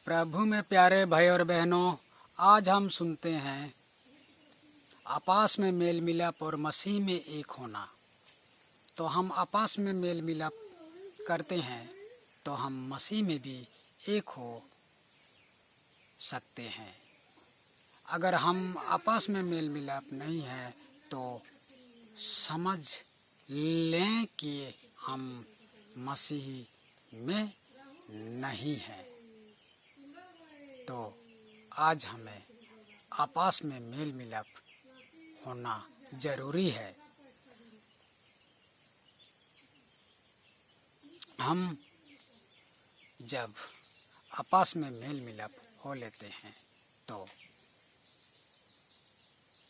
प्रभु में प्यारे भाई और बहनों, आज हम सुनते हैं आपस में मेल मिलाप और मसीह में एक होना। तो हम आपस में मेल मिलाप करते हैं तो हम मसीह में भी एक हो सकते हैं। अगर हम आपस में मेल मिलाप नहीं है तो समझ लें कि हम मसीह में नहीं हैं। तो आज हमें आपस में मेल मिलाप होना जरूरी है। हम जब आपस में मेल मिलाप हो लेते हैं तो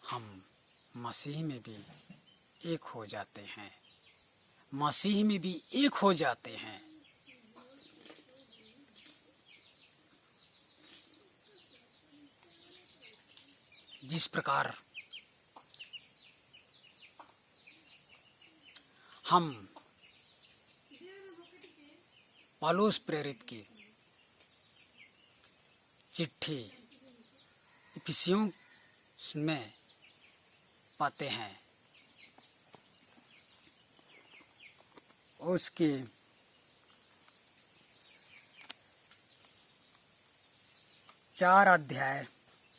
हम मसीह में भी एक हो जाते हैं, मसीह में भी एक हो जाते हैं। जिस प्रकार हम पौलुस प्रेरित की चिट्ठी इफिसियों में पाते हैं, उसके 4 अध्याय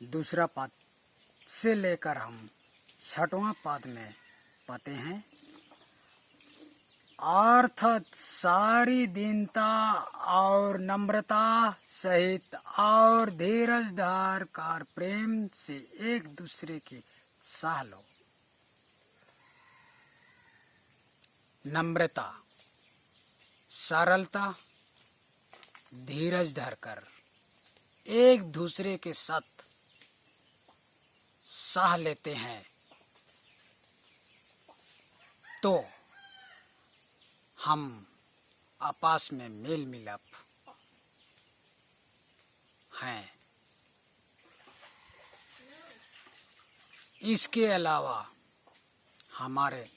2 पद से लेकर हम 6वां पद में पाते हैं। अर्थात सारी दीनता और नम्रता सहित और धीरज धार कर प्रेम से एक दूसरे की सह लो। नम्रता, सरलता, धीरज धरकर एक दूसरे के साथ सह लेते हैं तो हम आपस में मेल मिलाप हैं। इसके अलावा हमारे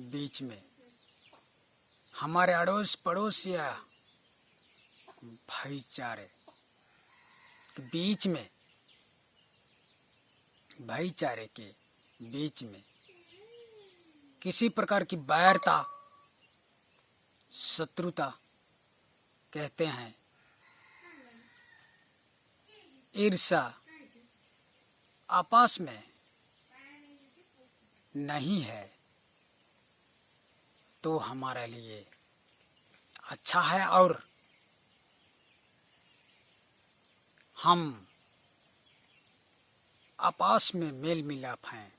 बीच में, हमारे अड़ोस पड़ोस या भाईचारे के बीच में, भाईचारे के बीच में किसी प्रकार की बैरता, शत्रुता कहते हैं, ईर्ष्या आपस में नहीं है तो हमारे लिए अच्छा है। और हम आपस में मेल मिलाप हैं,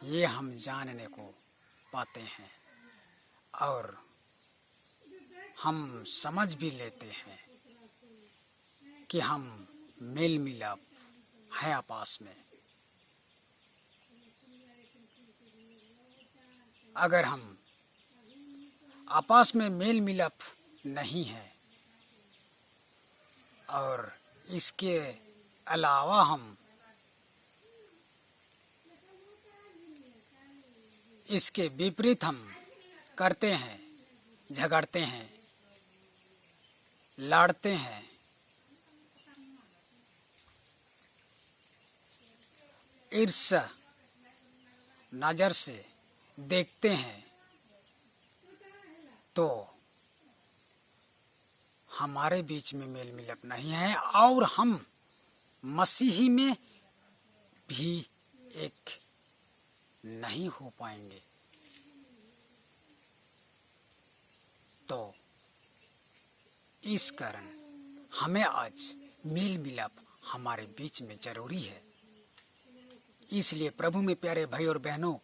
ये हम जानने को पाते हैं और हम समझ भी लेते हैं कि हम मेल मिलाप है आपस में। अगर हम आपस में मेल मिलाप नहीं है और इसके अलावा हम इसके विपरीत हम करते हैं, झगड़ते हैं, लड़ते हैं, ईर्ष्या नजर से देखते हैं तो हमारे बीच में मेल मिलाप नहीं है और हम मसीही में भी एक नहीं हो पाएंगे। तो इस कारण हमें आज मेल मिलाप हमारे बीच में जरूरी है। इसलिए प्रभु में प्यारे भाई और बहनों,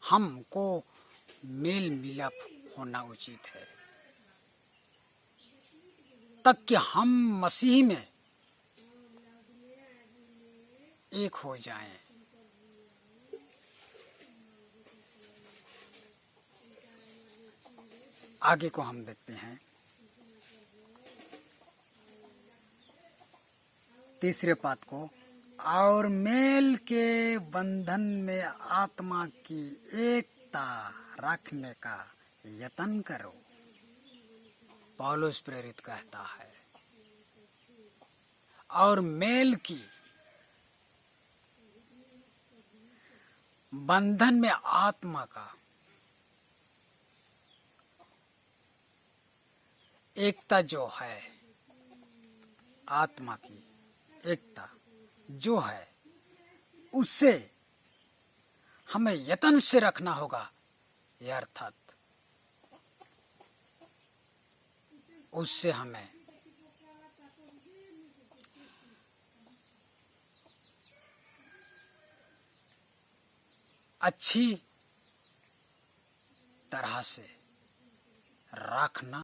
हमको मेल मिलाप होना उचित है ताकि हम मसीह में एक हो जाएं। आगे को हम देखते हैं 3 पद को। और मेल के बंधन में आत्मा की एकता रखने का यत्न करो। पौलुस प्रेरित कहता है और मेल की बंधन में आत्मा का एकता जो है, आत्मा की एकता जो है, उससे हमें यत्न से रखना होगा। यह अर्थात उससे हमें अच्छी तरह से रखना